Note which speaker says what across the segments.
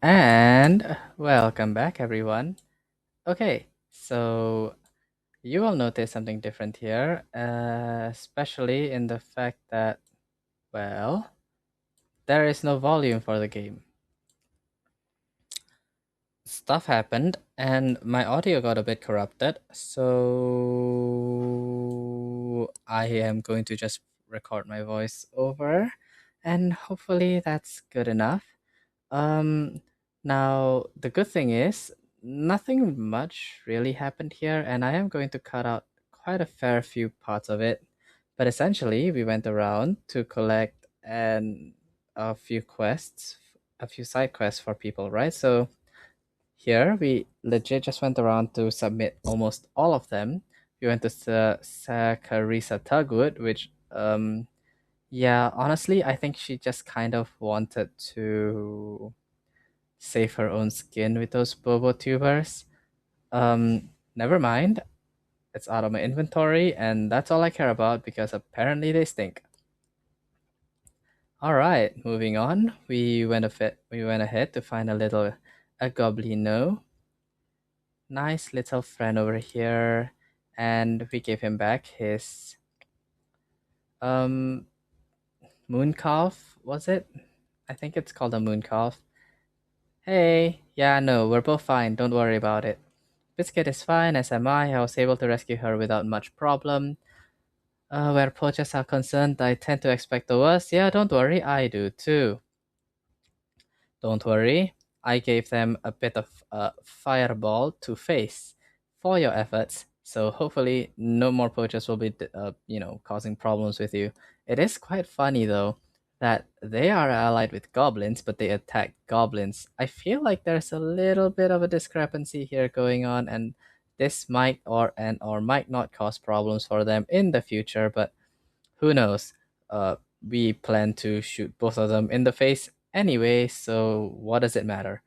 Speaker 1: And welcome back, everyone. Okay, so you will notice something different here, especially in the fact that, well, there is no volume for the game. Stuff happened, and my audio got a bit corrupted, so I am going to just record my voice over, and hopefully that's good enough. Um, Now the good thing is nothing much really happened here, and I am going to cut out quite a fair few parts of it. But essentially, we went around to collect a few quests, a few side quests for people, right? So here we legit just went around to submit almost all of them. We went to Sakarisa Tugwood, which yeah, honestly, I think she just kind of wanted to save her own skin with those bobo tubers. Never mind. It's out of my inventory, and that's all I care about because apparently they stink. All right, moving on. We went ahead to find a goblino. Nice little friend over here, and we gave him back his um moon calf. Was it? I think it's called a moon calf. Hey, yeah, no, we're both fine. Don't worry about it. Biscuit is fine, as am I. I was able to rescue her without much problem. Where poachers are concerned, I tend to expect the worst. Yeah, don't worry, I do too. Don't worry, I gave them a bit of a fireball to face for your efforts. So hopefully, no more poachers will be, causing problems with you. It is quite funny though that they are allied with goblins, but they attack goblins. I feel like there's a little bit of a discrepancy here going on, and this might or might not cause problems for them in the future. But who knows? We plan to shoot both of them in the face anyway, so what does it matter?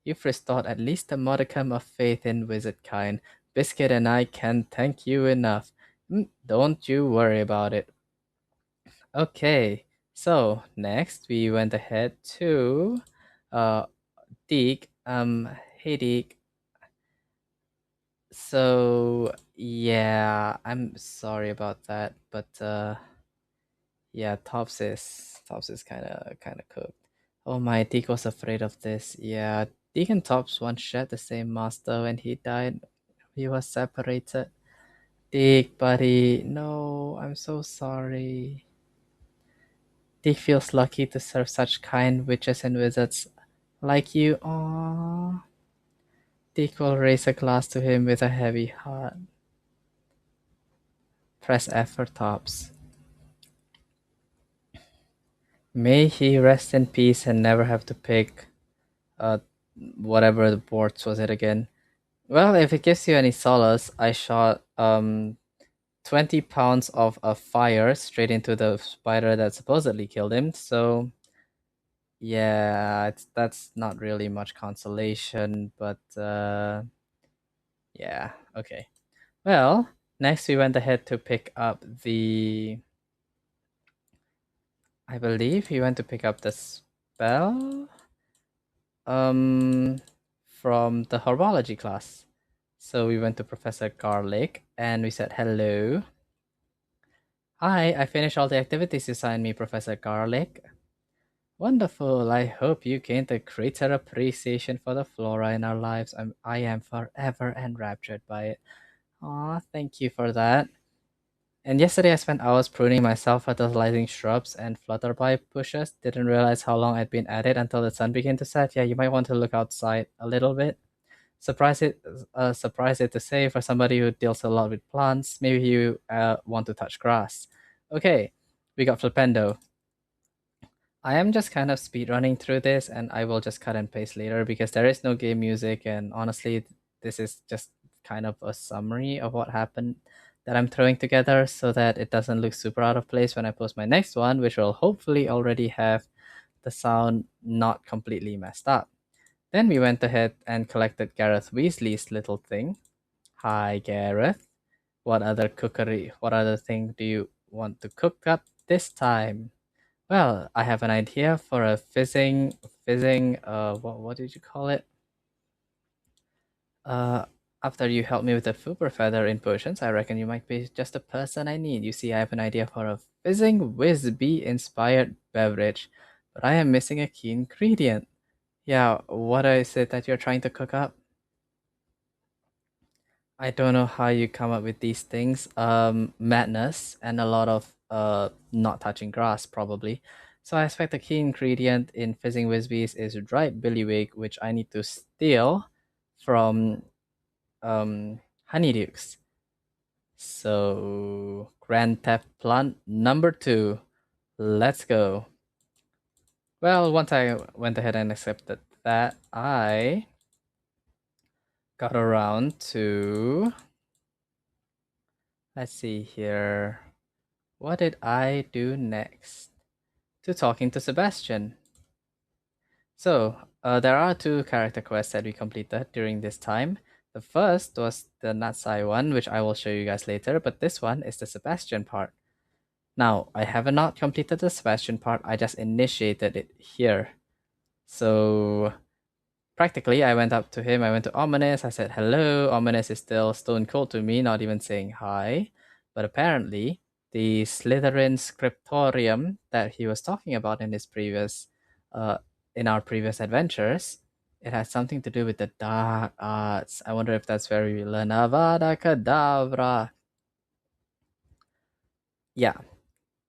Speaker 1: You've restored at least a modicum of faith in wizard kind. Biscuit and I can't thank you enough. Don't you worry about it. Okay, so next we went ahead to uh Deke. Hey Deke. So yeah, I'm sorry about that, but yeah, Tops is kind of cooked. Oh my, Deke was afraid of this. Yeah, Deke and Tops once shared the same master. When he died, we were separated. Deke, buddy, no, I'm so sorry. Deke feels lucky to serve such kind witches and wizards like you. Aww. Deke will raise a glass to him with a heavy heart. Press F for Tops. May he rest in peace and never have to pick uh whatever the boards was it again. Well, if it gives you any solace, I shot 20 pounds of a fire straight into the spider that supposedly killed him. So yeah, that's not really much consolation, but yeah, okay. Well, next we went ahead to pick up I believe we went to pick up the spell um from the herbology class. So we went to Professor Garlic and we said hello. Hi, I finished all the activities you assigned me, Professor Garlic. Wonderful. I hope you gained a greater appreciation for the flora in our lives. I am forever enraptured by it. Aw, thank you for that. And yesterday I spent hours pruning my self-fertilizing shrubs and flutterby bushes. Didn't realize how long I'd been at it until the sun began to set. Yeah, you might want to look outside a little bit. Surprise it to say for somebody who deals a lot with plants. Maybe you want to touch grass. Okay, we got Flipendo. I am just kind of speed running through this, and I will just cut and paste later because there is no game music, and honestly, this is just kind of a summary of what happened that I'm throwing together so that it doesn't look super out of place when I post my next one, which will hopefully already have the sound not completely messed up. Then we went ahead and collected Gareth Weasley's little thing. Hi, Gareth. What other thing do you want to cook up this time? Well, I have an idea for a fizzing fizzing, what did you call it? Uh, After you helped me with the Fuber Feather in potions, I reckon you might be just the person I need. You see, I have an idea for a fizzing Whiz-Bee inspired beverage, but I am missing a key ingredient. Yeah, what is it that you're trying to cook up? I don't know how you come up with these things. Madness and a lot of not touching grass probably. So I expect the key ingredient in fizzing Whizbees is dried billywig, which I need to steal from Honeydukes. So Grand Theft Plant number 2. Let's go. Well, once I went ahead and accepted that, I got around to, let's see here. What did I do next? To talking to Sebastian. So, there are 2 character quests that we completed during this time. The first was the Natsai one, which I will show you guys later, but this one is the Sebastian part. Now, I have not completed the Sebastian part, I just initiated it here. So, practically, I went up to him, I went to Ominous, I said hello. Ominous is still stone cold to me, not even saying hi. But apparently, the Slytherin scriptorium that he was talking about in his previous, in our previous adventures, it has something to do with the dark arts. I wonder if that's where we learn Avada Kedavra. Yeah,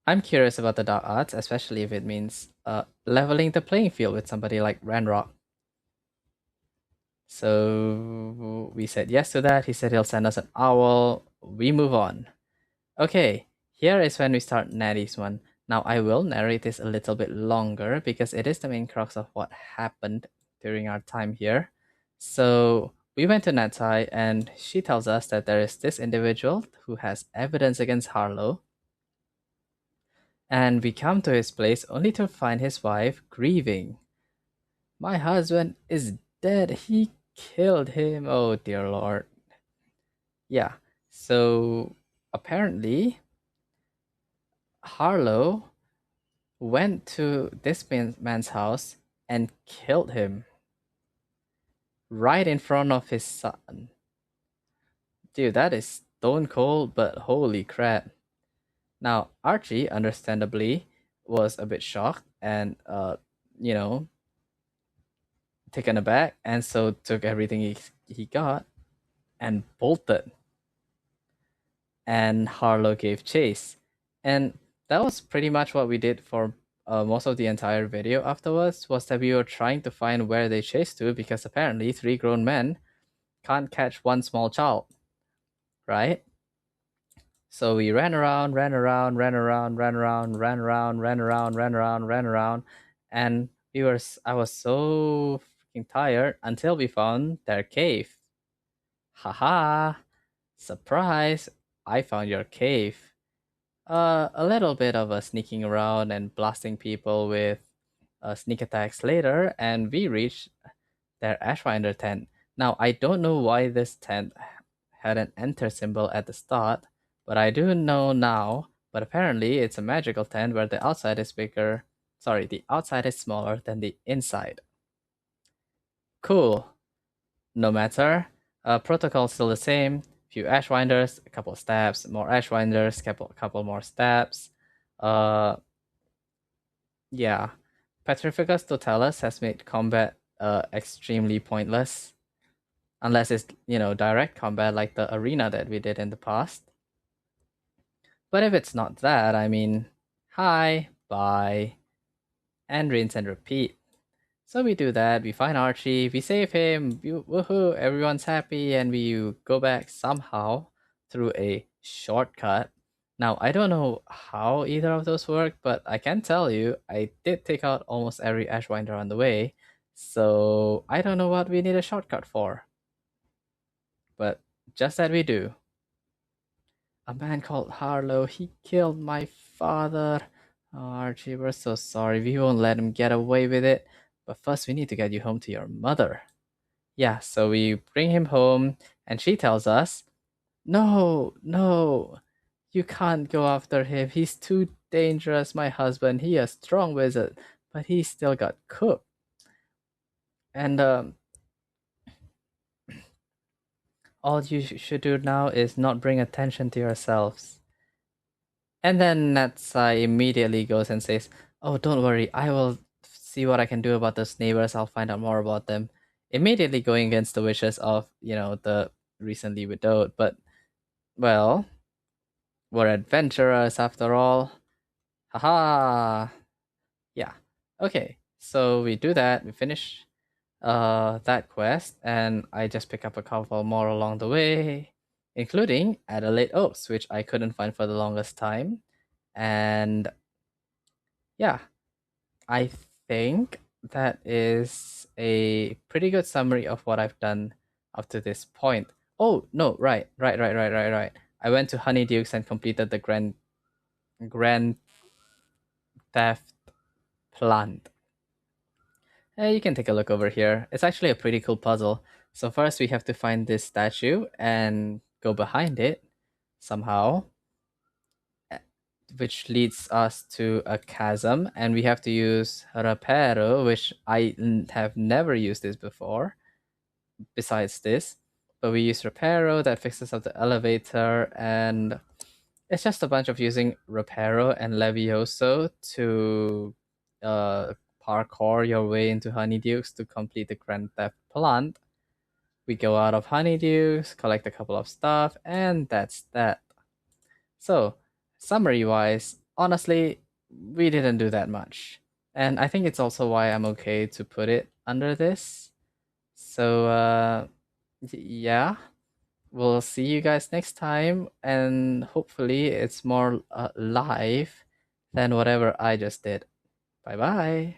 Speaker 1: I'm curious about the dark arts, especially if it means leveling the playing field with somebody like Ranrock. So we said yes to that. He said he'll send us an owl. We move on. Okay, here is when we start Natty's one. Now I will narrate this a little bit longer because it is the main crux of what happened during our time here. So we went to Natai and she tells us that there is this individual who has evidence against Harlow. And we come to his place only to find his wife grieving. My husband is dead. He killed him. Oh dear lord. Yeah. So apparently Harlow went to this man's house and killed him right in front of his son. Dude, that is stone cold, but holy crap. Now, Archie, understandably, was a bit shocked and, taken aback, and so took everything he got and bolted. And Harlow gave chase. And that was pretty much what we did for most of the entire video afterwards, was that we were trying to find where they chased to, because apparently 3 grown men can't catch 1 small child, right? So we ran around, and I was so freaking tired until we found their cave. Haha! Surprise! I found your cave. A little bit of a sneaking around and blasting people with sneak attacks later, and we reached their Ashwinder tent. Now, I don't know why this tent had an enter symbol at the start, but I do know now. But apparently, it's a magical tent where the outside is bigger. Sorry, the outside is smaller than the inside. Cool. No matter. Protocol still the same. Few Ashwinders, a couple stabs, more Ashwinders, couple more stabs. Yeah. Petrificus Totalis has made combat extremely pointless. Unless it's, direct combat like the arena that we did in the past. But if it's not that, I mean, hi, bye, and rinse and repeat. So we do that, we find Archie, we save him, woohoo, everyone's happy, and we go back somehow through a shortcut. Now, I don't know how either of those work, but I can tell you, I did take out almost every Ashwinder on the way, so I don't know what we need a shortcut for. But just that we do. A man called Harlow, he killed my father. Oh, Archie, we're so sorry, we won't let him get away with it. But first, we need to get you home to your mother. Yeah, so we bring him home, and she tells us, no, you can't go after him. He's too dangerous, my husband. He a strong wizard, but he still got cooked. And all you should do now is not bring attention to yourselves. And then Natsai immediately goes and says, "Oh, don't worry, I will see what I can do about those neighbors. I'll find out more about them." Immediately going against the wishes of, the recently widowed. But, well, we're adventurers after all. Haha! Yeah. Okay, so we do that, we finish that quest, and I just pick up a couple more along the way, including Adelaide Oaks, which I couldn't find for the longest time. And yeah, I think that is a pretty good summary of what I've done up to this point. Oh no, right. I went to Honeydukes and completed the Grand Theft Plant. You can take a look over here. It's actually a pretty cool puzzle. So first we have to find this statue and go behind it somehow, which leads us to a chasm, and we have to use Reparo, which I have never used this before besides this. But we use Reparo that fixes up the elevator, and it's just a bunch of using Reparo and Levioso to parkour your way into Honeydukes to complete the Grand Theft Plant. We go out of Honeydukes, collect a couple of stuff, and that's that. So, summary wise, honestly, we didn't do that much. And I think it's also why I'm okay to put it under this. So, yeah, we'll see you guys next time, and hopefully it's more live than whatever I just did. Bye bye.